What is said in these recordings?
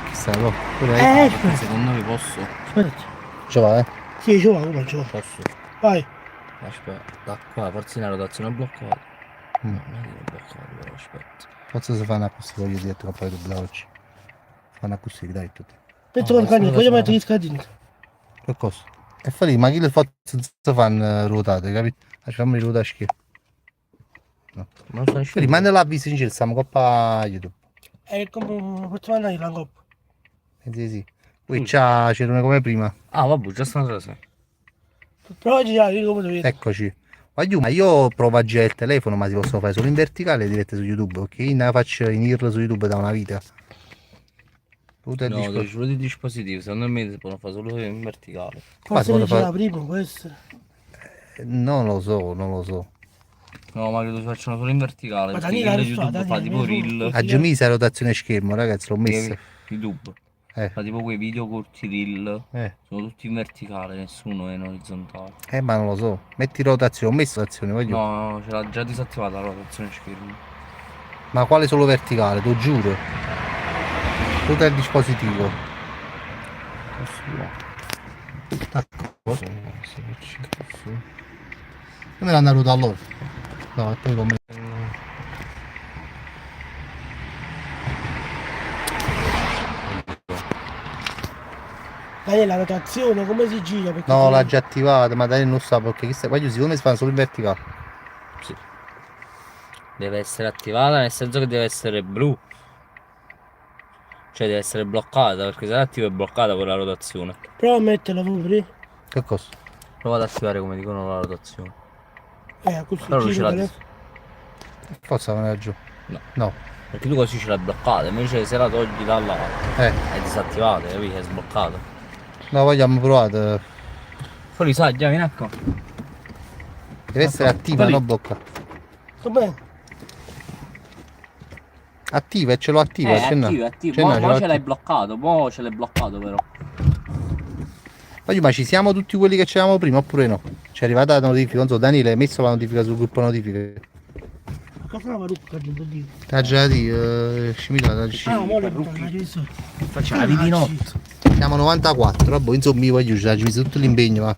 chissà, no? Pure Aspetta. Secondo me posso. Aspetta. ci va, eh? Sì, ci va, come ci va. Posso. Vai. Aspetta, da qua, forse una rotazione bloccata. Mm. No, non è che è bloccato, però aspetta. Forse si fa una così, voglio dire, un paio di blocchi. Fa una così, dai, tutti. Aspetta, No, guarda, questo voglio lo so. mettere gli scatini. Che cosa? E fa lì, ma chi le fa si fanno ruotate, capito? Facciamo ruotare schifo. No. Ma non so Quindi manda la vista in giro, stiamo coppa YouTube. È come facciamo andare la coppa. Sì, sì. Qui c'era una come prima. Ah, vabbè, già sta cosa. Però oggi già, io come lo vedo. Eccoci. Voglio, ma io provo a girare il telefono, ma si possono fare solo in verticale dirette su YouTube, ok? Io ne faccio in IR su YouTube da una vita. Tutto il No, discorso. devi solo di dispositivi, secondo me si possono fare solo in verticale. Forse Guarda, ne gira fa- prima, può essere. Non lo so, non lo so. No, ma credo si facciano solo in verticale, Ma perché Daniele, YouTube Daniele, fa tipo Daniele, reel. A Gemisa rotazione schermo, ragazzi, l'ho messo. YouTube Eh, fa tipo quei video corti reel. eh, Sono tutti in verticale, nessuno è in orizzontale. ma non lo so. Metti rotazione, ho messo rotazione, voglio. No, ce l'ha già disattivata la rotazione schermo. Ma quale solo verticale, te lo giuro. Tutto il dispositivo. Come l'hanno avuto allora? No, e poi come. Daniele, la rotazione, come si gira? Perché No, se- l'ha già attivata, ma dai non sa perché chissà, voglio secondo me si fanno solo in verticale. Sì. Deve essere attivata nel senso che deve essere blu. Cioè deve essere bloccata, perché se è attiva è bloccata con la rotazione. Prova a metterla pure. Che cosa? Prova ad attivare come dicono la rotazione. Così Però lui ce gira l'ha il di... telefono. Forza non era giù. No. No. Perché tu così ce l'hai bloccata, invece se la togli da là Eh. è disattivata, capito? È sbloccata. No, vogliamo provare. Fuori sa, già vieni qua. Deve essere attiva, lì. non blocca. Com'è? Attiva e ce l'ho attiva, ce n'ha. attivo, attivo. Ce n'ha, Mo ce ce l'ho l'hai bloccato, mo ce l'hai bloccato però. Voglio, ma ci siamo tutti quelli che c'eravamo prima oppure no? Ci è arrivata la notifica, non so, Daniele hai messo la notifica sul gruppo notifiche. Cosa la rucca di Dio? T'ha già detto, scimita, Mo le butto la resa. Facciamo la di notte. siamo 94, vabbè, insomma, io voglio, ci ha messo tutto l'impegno, ma.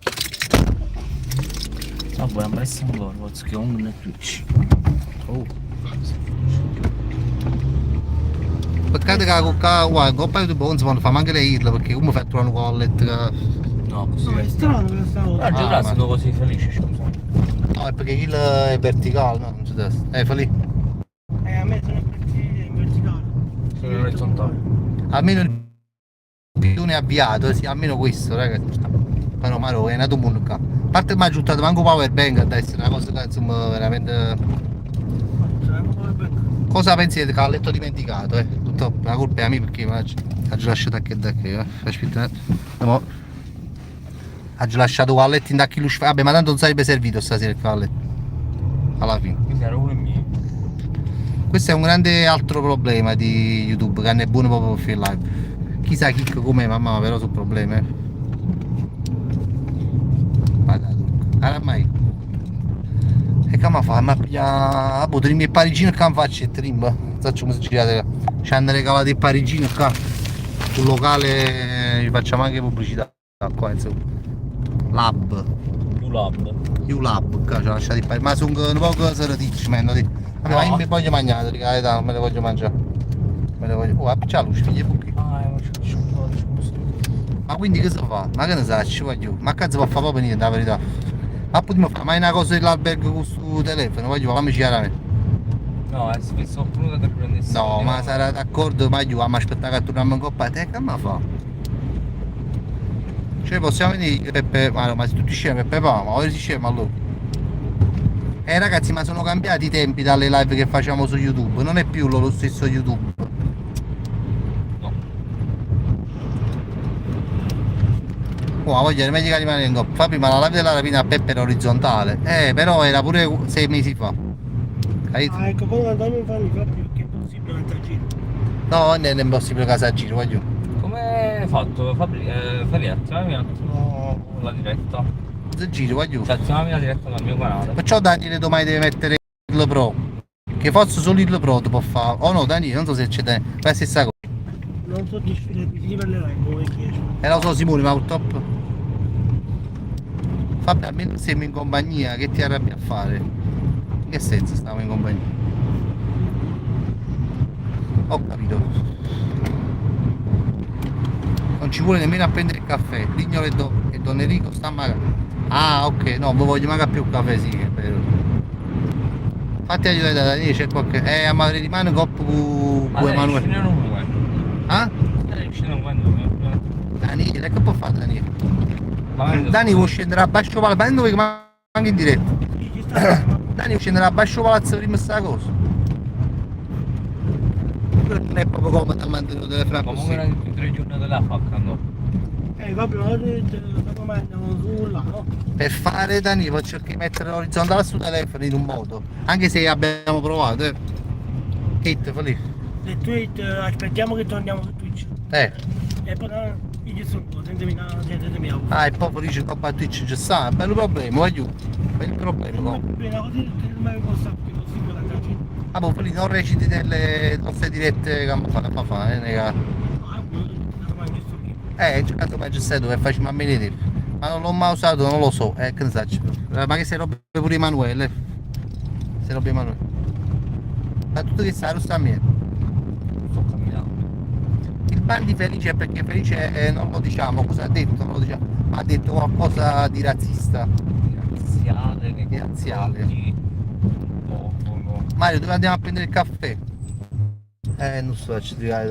Vabbè, non resta un loro, che non è Twitch. Oh. Peccato che la coppa YouTube non si può fare manche le IRL perché come fatturano con wallet. No, così. No, è strano questa volta. Oggi Ah, sono ma- così felice, scusa. No, è perché il è verticale, no? Non si deve. Fa lì. A me sono in verticale. Sono in orizzontale. Almeno il pione avviato, sì, almeno questo, ragazzi. Però Maro è nato un mondo qua. A parte che mi ha aggiuntato manco power bank ad essere una cosa che insomma veramente. Cosa pensi che ha letto dimenticato, Tutto, la colpa è a me perché mi ha lasciato anche da che, aspetta. No, ha lasciato il letto in dacchi luce. Vabbè, ma tanto non sarebbe servito stasera il cavalletto. Alla fine. Quindi era uno e mio. Questo è un grande altro problema di YouTube, che non è buono proprio per fare live. Chissà chi com'è, mamma, però sono problemi. Guarda, mai. E che mi fa? Ma piglia. Boh, trimmi il parigino che mi faccio e trimba. Faccio come si girate. Ci hanno regalato il parigino qua. Sul locale ci facciamo anche pubblicità qua, insomma. Lab. ULAB. ULab, qua ci ho lasciato il parigino. Ma sono un po' seraticci, mi hanno detto. Vabbè, ma io mi voglio mangiare, raga, non me le voglio mangiare. Me le voglio. Oh, c'ha luce, figli buchi. Ah, Ma quindi che si fa? Ma che ne sai, ci voglio. Ma cazzo può fare proprio niente, la verità. Ma potremmo fare mai una cosa dell'albergo con sul telefono, voglio, fammi chiaramente. no, è spesso qualcuno che ti prendesse. No, ma sarà d'accordo, ma io ma aspettare che torniamo in coppa te che mi fa? Cioè possiamo dire Peppe, ma se tutti scemi Peppe ma ora si scema allora. Ragazzi, ma sono cambiati i tempi dalle live che facciamo su YouTube, non è più lo stesso YouTube. No. Oh, voglio è meglio che rimane in coppa. Fa prima la live della rapina a Peppe era orizzontale. Però era pure 6 mesi fa. Capito? Ecco, come andiamo a farmi proprio perché è possibile andare a giro. No, non è impossibile casa a giro, voglio. Come hai fatto? Fabri, attivami un attimo la diretta. A giro, voglio. Cioè, attivami la diretta dal mio canale. Perciò Daniele domani deve mettere il Pro. Che forse solo il Pro ti può fare. Oh no, Daniele, non so se c'è la stessa cosa. non soddisfi i requisiti per le live come chiesto. Lo so Simone, ma purtroppo. Vabbè, almeno siamo in compagnia, che ti arrabbi a fare? In che senso stiamo in compagnia? Ho capito. Non ci vuole nemmeno a prendere il caffè. Lignolo e Don Enrico sta magari. Ah, ok, no, non voglio magari più il caffè, sì, che è vero. Fatti aiutare da Daniele, c'è qualche. A madre di mano coppo con Emanuele. Ah? Daniele, che può fare Daniele? Dani vuoi scendere a Bascio Palazzo, ma dove manca in diretta? Dani vuoi scendere a Bascio Palazzo prima sta cosa? Non è proprio comodo a mantenere il telefono così. Comunque erano 3 giorni della faccando. Vabbè, dopo andiamo su là, no? Per fare Dani faccio che mettere l'orizzontale sul telefono in un modo. Anche se abbiamo provato, Hit, fa lì. Se Twitch, aspettiamo che torniamo su Twitch. E poi io sono senza mi auto. Ah, e poi dice che a Twitch ci sta, bello problema, voglio. Bello problema, no? Appena così non mi posso possibile la gente. Ah, poi lì non reciti delle nostre dirette che mi fa, nega. In caso c'è stato dove facciamo a vedere. Ma non l'ho mai usato, non lo so, che ne faccio. Ma che se robe pure Emanuele. Se robe Emanuele. Ma tutto che sta a me. Sto camminando. Il Bandi Felice perché Felice non lo diciamo, cosa ha detto? Non lo diciamo, ma ha detto qualcosa di razzista. Razziale, nei Razziale. confronti. No. Mario, dove andiamo a prendere il caffè? Non so, ci direi.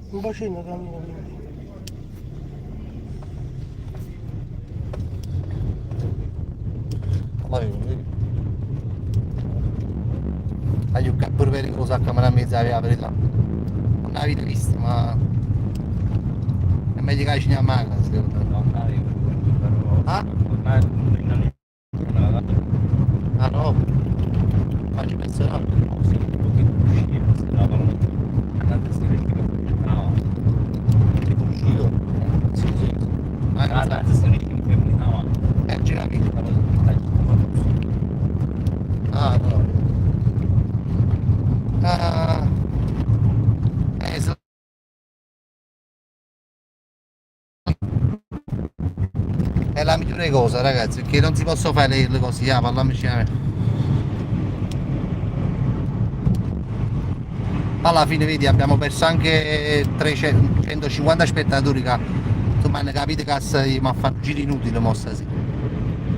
Un bacino cammino quindi. Voglio pure pericoloso a camera mezza la verità. Non l'avete vista, ma è meglio che ci andiamo a casa, secondo me. Ah? Ah no? Ma ci penso no. Uscito? Sì, sì. Girami. Ah no. È la migliore cosa ragazzi, perché non si possono fare le cose, parlamici a me. Alla fine vedi abbiamo perso anche 150 spettatori che insomma hanno capito che mi ha fatto giri inutili mossa sì.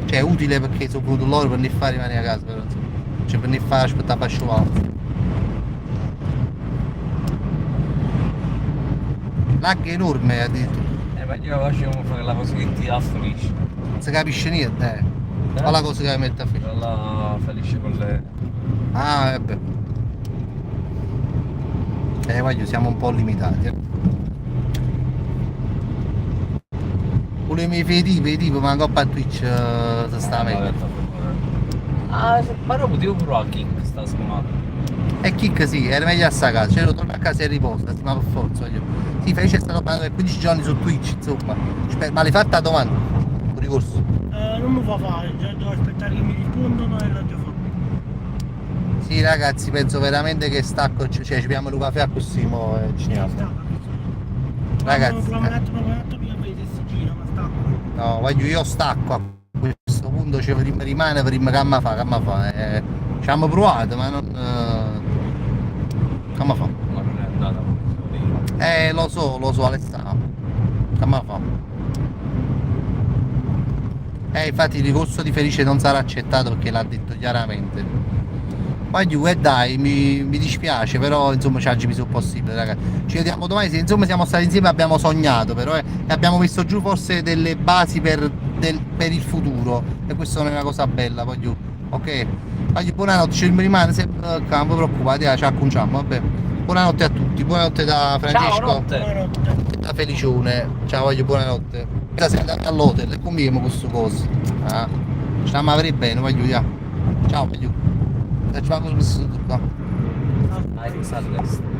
Cioè è utile perché sono venuto loro per non fare rimanere a casa, però insomma. Cioè per non fare aspettare a scivolare. Lag enorme addirittura. Ma io facciamo fare la cosa che ti dà felice. Non si capisce niente, Ma la cosa che mette a fine. La felice con le. Ah, vabbè. Voglio, siamo un po' limitati. Pure i miei fetivi, ma coppa a Twitch si sta meglio. Ah, ma non potevo provare a Kick sta sfumata. E Kick sì, era meglio a sta casa, cioè lo torno a casa e riposa, ma per forza voglio. Sì, Felice è stato parlato per 15 giorni su Twitch, insomma. Ma l'hai fatta la domanda? Un ricorso? Non mi fa fare, cioè devo aspettare che mi rispondano e la devo fare. Sì ragazzi, penso veramente che stacco, cioè ci piamo un caffè a così, mo e ci andiamo. Ragazzi. No, voglio io stacco a questo punto, cioè, rimane prima che mi fa. Ci abbiamo provato, ma non. Che mi fa? Ma non è andata come io. Lo so Alessandro. Che mi fa? Infatti il ricorso di Felice non sarà accettato perché l'ha detto chiaramente. Voglio dai, mi dispiace, però insomma ci aggiungi più possibile ragazzi. Ci vediamo domani, se insomma siamo stati insieme abbiamo sognato però e abbiamo messo giù forse delle basi per il futuro e questa è una cosa bella, voglio. Ok? Voglio buonanotte, ci rimane sempre non vi preoccupate, ci acconciamo, vabbè. Buonanotte a tutti, buonanotte da Francesco. Ciao, da Felicione, ciao voglio buonanotte. Stasera andate all'hotel e comiamo questo coso. Ci stiamo a vedere bene, voglio via. Ciao voglio. Facciamo questo qua. Dai, salve.